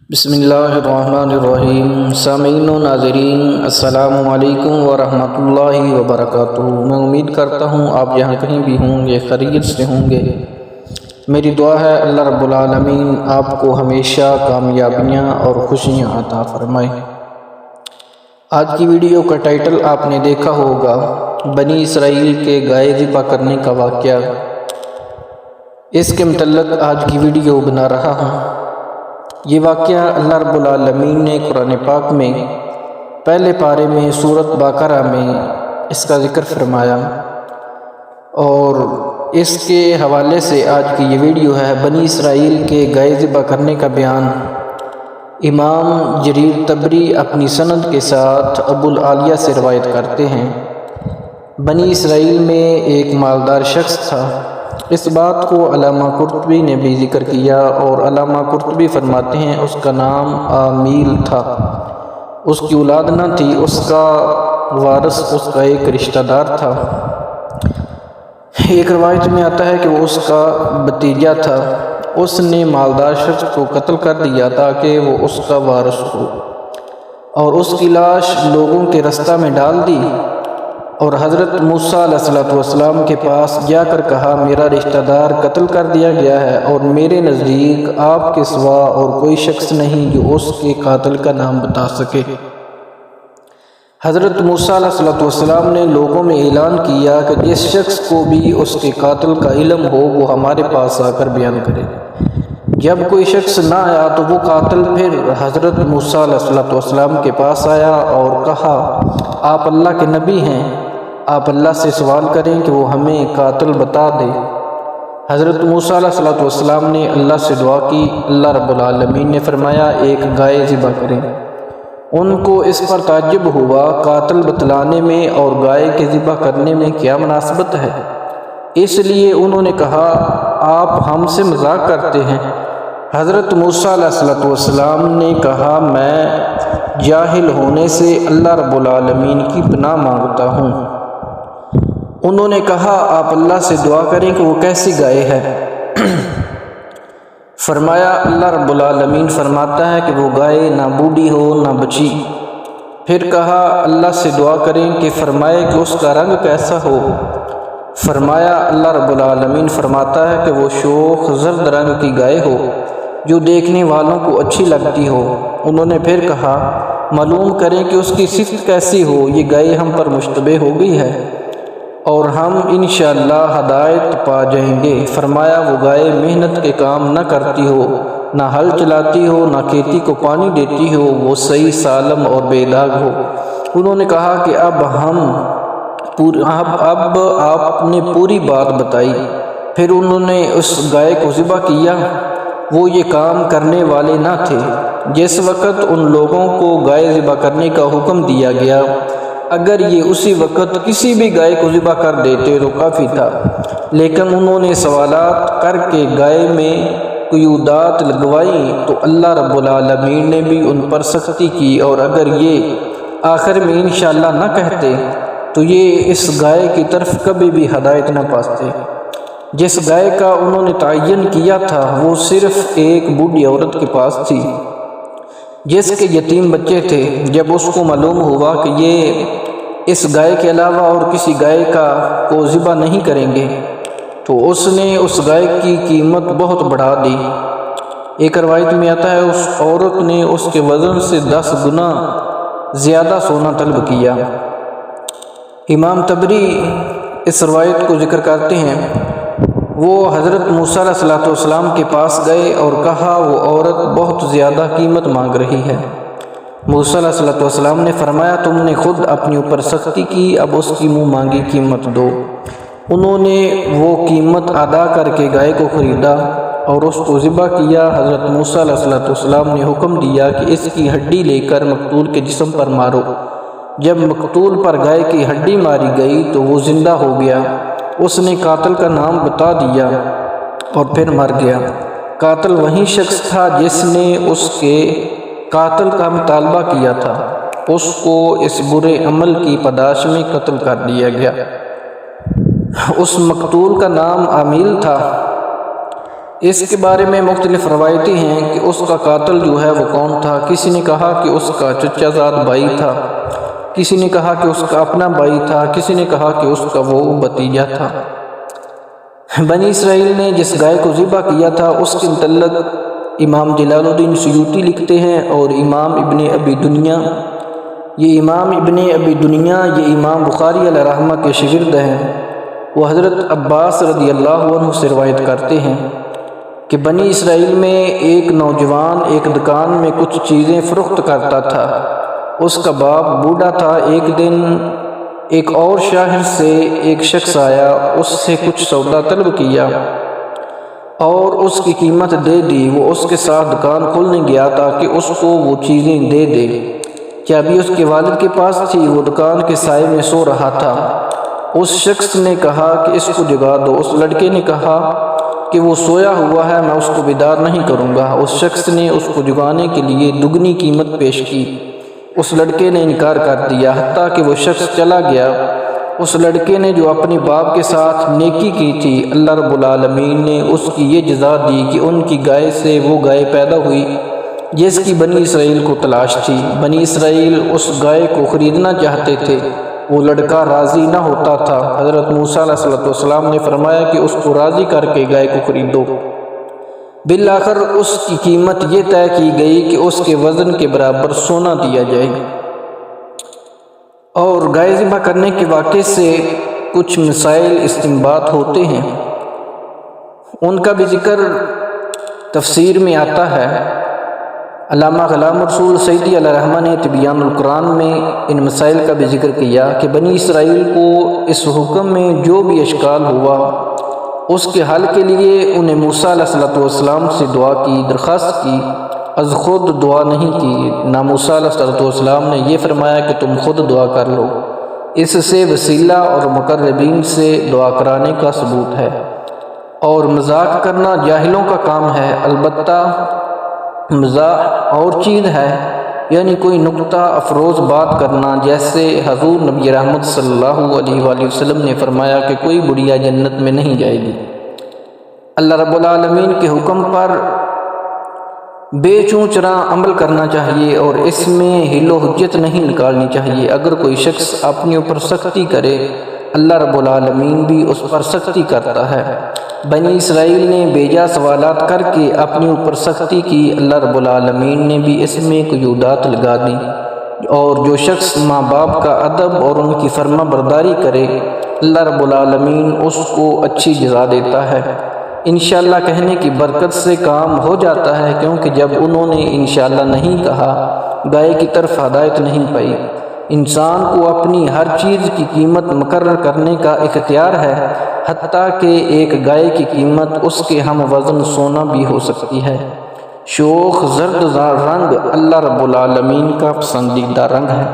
بسم اللہ الرحمن الرحیم۔ سامعین و ناظرین السلام علیکم ورحمۃ اللہ وبرکاتہ۔ میں امید کرتا ہوں آپ یہاں کہیں بھی ہوں گے خیریت سے ہوں گے۔ میری دعا ہے اللہ رب العالمین آپ کو ہمیشہ کامیابیاں اور خوشیاں عطا فرمائے۔ آج کی ویڈیو کا ٹائٹل آپ نے دیکھا ہوگا، بنی اسرائیل کے گائے ذبح کرنے کا واقعہ۔ اس کے متعلق آج کی ویڈیو بنا رہا ہوں۔ یہ واقعہ اللہ رب العالمین نے قرآن پاک میں پہلے پارے میں سورۃ بقرہ میں اس کا ذکر فرمایا، اور اس کے حوالے سے آج کی یہ ویڈیو ہے۔ بنی اسرائیل کے گائے ذبح کرنے کا بیان امام جریر طبری اپنی سند کے ساتھ ابو العالیہ سے روایت کرتے ہیں۔ بنی اسرائیل میں ایک مالدار شخص تھا۔ اس بات کو علامہ قرطبی نے بھی ذکر کیا، اور علامہ قرطبی فرماتے ہیں اس کا نام آمیل تھا۔ اس کی اولاد نہ تھی، اس کا وارث اس کا ایک رشتہ دار تھا۔ ایک روایت میں آتا ہے کہ وہ اس کا بھتیجا تھا۔ اس نے مالدار شخص کو قتل کر دیا تاکہ وہ اس کا وارث ہو، اور اس کی لاش لوگوں کے رستہ میں ڈال دی، اور حضرت موسیٰ علیہ السلام کے پاس جا کر کہا، میرا رشتہ دار قتل کر دیا گیا ہے، اور میرے نزدیک آپ کے سوا اور کوئی شخص نہیں جو اس کے قاتل کا نام بتا سکے۔ حضرت موسیٰ علیہ السلام نے لوگوں میں اعلان کیا کہ جس شخص کو بھی اس کے قاتل کا علم ہو وہ ہمارے پاس آ کر بیان کرے۔ جب کوئی شخص نہ آیا تو وہ قاتل پھر حضرت موسیٰ علیہ السلام کے پاس آیا اور کہا، آپ اللہ کے نبی ہیں، آپ اللہ سے سوال کریں کہ وہ ہمیں قاتل بتا دے۔ حضرت موسیٰ علیہ السلام نے اللہ سے دعا کی۔ اللہ رب العالمین نے فرمایا، ایک گائے ذبح کریں۔ ان کو اس پر تعجب ہوا، قاتل بتلانے میں اور گائے کے ذبح کرنے میں کیا مناسبت ہے؟ اس لیے انہوں نے کہا، آپ ہم سے مذاق کرتے ہیں۔ حضرت موسیٰ علیہ السلام نے کہا، میں جاہل ہونے سے اللہ رب العالمین کی پناہ مانگتا ہوں۔ انہوں نے کہا، آپ اللہ سے دعا کریں کہ وہ کیسی گائے ہے؟ فرمایا، اللہ رب العالمین فرماتا ہے کہ وہ گائے نہ بوڑھی ہو نہ بچی۔ پھر کہا، اللہ سے دعا کریں کہ فرمائے کہ اس کا رنگ کیسا ہو؟ فرمایا، اللہ رب العالمین فرماتا ہے کہ وہ شوخ زرد رنگ کی گائے ہو جو دیکھنے والوں کو اچھی لگتی ہو۔ انہوں نے پھر کہا، معلوم کریں کہ اس کی صفت کیسی ہو، یہ گائے ہم پر مشتبہ ہو گئی ہے اور ہم انشاءاللہ ہدایت پا جائیں گے۔ فرمایا، وہ گائے محنت کے کام نہ کرتی ہو، نہ ہل چلاتی ہو، نہ کھیتی کو پانی دیتی ہو، وہ صحیح سالم اور بے داغ ہو۔ انہوں نے کہا کہ اب آپ نے پوری بات بتائی۔ پھر انہوں نے اس گائے کو ذبح کیا۔ وہ یہ کام کرنے والے نہ تھے جس وقت ان لوگوں کو گائے ذبح کرنے کا حکم دیا گیا۔ اگر یہ اسی وقت کسی بھی گائے کو ذبح کر دیتے تو کافی تھا، لیکن انہوں نے سوالات کر کے گائے میں قیودات لگوائیں تو اللہ رب العالمین نے بھی ان پر سختی کی، اور اگر یہ آخر میں انشاءاللہ نہ کہتے تو یہ اس گائے کی طرف کبھی بھی ہدایت نہ پاتے۔ جس گائے کا انہوں نے تعین کیا تھا وہ صرف ایک بوڑھی عورت کے پاس تھی جس کے یتیم بچے تھے۔ جب اس کو معلوم ہوا کہ یہ اس گائے کے علاوہ اور کسی گائے کو ذبح نہیں کریں گے تو اس نے اس گائے کی قیمت بہت بڑھا دی۔ ایک روایت میں آتا ہے، اس عورت نے اس کے وزن سے 10 گنا زیادہ سونا طلب کیا۔ امام طبری اس روایت کو ذکر کرتے ہیں، وہ حضرت موسیٰ علیہ السلام کے پاس گئے اور کہا، وہ عورت بہت زیادہ قیمت مانگ رہی ہے۔ موسیٰ علیہ السلام نے فرمایا، تم نے خود اپنے اوپر سختی کی، اب اس کی منہ مانگی قیمت دو۔ انہوں نے وہ قیمت ادا کر کے گائے کو خریدا اور اس کو ذبح کیا۔ حضرت موسیٰ علیہ السلام نے حکم دیا کہ اس کی ہڈی لے کر مقتول کے جسم پر مارو۔ جب مقتول پر گائے کی ہڈی ماری گئی تو وہ زندہ ہو گیا۔ اس نے قاتل کا نام بتا دیا اور پھر مر گیا۔ قاتل وہی شخص تھا جس نے اس کے قاتل کا مطالبہ کیا تھا۔ اس کو اس برے عمل کی پاداش میں قتل کر دیا گیا۔ اس مقتول کا نام آمیل تھا۔ اس کے بارے میں مختلف روایتیں ہیں کہ اس کا قاتل جو ہے وہ کون تھا۔ کسی نے کہا کہ اس کا چچا زاد بھائی تھا، کسی نے کہا کہ اس کا اپنا بھائی تھا، کسی نے کہا کہ اس کا وہ بھتیجا تھا۔ بنی اسرائیل نے جس گائے کو ذبح کیا تھا اس کے متعلق امام جلال الدین سیوطی لکھتے ہیں اور امام ابن ابی دنیا یہ امام بخاری علیہ رحمہ کے شاگرد ہیں۔ وہ حضرت عباس رضی اللہ عنہ سے روایت کرتے ہیں کہ بنی اسرائیل میں ایک نوجوان ایک دکان میں کچھ چیزیں فروخت کرتا تھا۔ اس کا باپ بوڑھا تھا۔ ایک دن ایک اور شہر سے ایک شخص آیا، اس سے کچھ سودا طلب کیا اور اس کی قیمت دے دی۔ وہ اس کے ساتھ دکان کھولنے گیا تاکہ اس کو وہ چیزیں دے دے کہ ابھی اس کے والد کے پاس تھی۔ وہ دکان کے سائے میں سو رہا تھا۔ اس شخص نے کہا کہ اس کو جگا دو۔ اس لڑکے نے کہا کہ وہ سویا ہوا ہے، میں اس کو بیدار نہیں کروں گا۔ اس شخص نے اس کو جگانے کے لیے دگنی قیمت پیش کی۔ اس لڑکے نے انکار کر دیا حتیٰ کہ وہ شخص چلا گیا۔ اس لڑکے نے جو اپنے باپ کے ساتھ نیکی کی تھی، اللہ رب العالمین نے اس کی یہ جزا دی کہ ان کی گائے سے وہ گائے پیدا ہوئی جس کی بنی اسرائیل کو تلاش تھی۔ بنی اسرائیل اس گائے کو خریدنا چاہتے تھے، وہ لڑکا راضی نہ ہوتا تھا۔ حضرت موسیٰ علیہ السلام نے فرمایا کہ اس کو راضی کر کے گائے کو خریدو۔ بالآخر اس کی قیمت یہ طے کی گئی کہ اس کے وزن کے برابر سونا دیا جائے۔ اور گائے ذبح کرنے کے واقعے سے کچھ مسائل استنباط ہوتے ہیں، ان کا بھی ذکر تفسیر میں آتا ہے۔ علامہ غلام رسول سعیدی علیہ رحمہ نے تبیان القرآن میں ان مسائل کا بھی ذکر کیا کہ بنی اسرائیل کو اس حکم میں جو بھی اشکال ہوا اس کے حل کے لیے انہیں موسیٰ علیہ السلام سے دعا کی، درخواست کی، از خود دعا نہیں کی۔ نہ موسیٰ علیہ السلام نے یہ فرمایا کہ تم خود دعا کر لو، اس سے وسیلہ اور مقربین سے دعا کرانے کا ثبوت ہے۔ اور مذاق کرنا جاہلوں کا کام ہے، البتہ مزاح اور چیز ہے، یعنی کوئی نکتہ افروز بات کرنا، جیسے حضور نبی رحمت صلی اللہ علیہ وآلہ وسلم نے فرمایا کہ کوئی بڑھیا جنت میں نہیں جائے گی۔ اللہ رب العالمین کے حکم پر بے چوں چراں عمل کرنا چاہیے اور اس میں حیل و حجت نہیں نکالنی چاہیے۔ اگر کوئی شخص اپنے اوپر سختی کرے، اللہ رب العالمین بھی اس پر سختی کرتا ہے۔ بنی اسرائیل نے بیجا سوالات کر کے اپنے اوپر سختی کی، اللہ رب العالمین نے بھی اس میں قیودات لگا دی۔ اور جو شخص ماں باپ کا ادب اور ان کی فرما برداری کرے، اللہ رب العالمین اس کو اچھی جزا دیتا ہے۔ انشاءاللہ کہنے کی برکت سے کام ہو جاتا ہے، کیونکہ جب انہوں نے انشاءاللہ نہیں کہا، گائے کی طرف ہدایت نہیں پائی۔ انسان کو اپنی ہر چیز کی قیمت مقرر کرنے کا اختیار ہے، حتیٰ کہ ایک گائے کی قیمت اس کے ہم وزن سونا بھی ہو سکتی ہے۔ شوخ زرد رنگ اللہ رب العالمین کا پسندیدہ رنگ ہے۔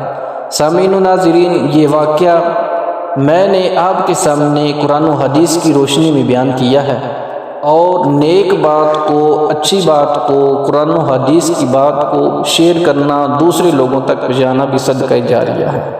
سامعین و ناظرین، یہ واقعہ میں نے آپ کے سامنے قرآن و حدیث کی روشنی میں بیان کیا ہے، اور نیک بات کو، اچھی بات کو، قرآن و حدیث کی بات کو شیئر کرنا، دوسرے لوگوں تک پہنچانا بھی صدقہ جاریہ ہے۔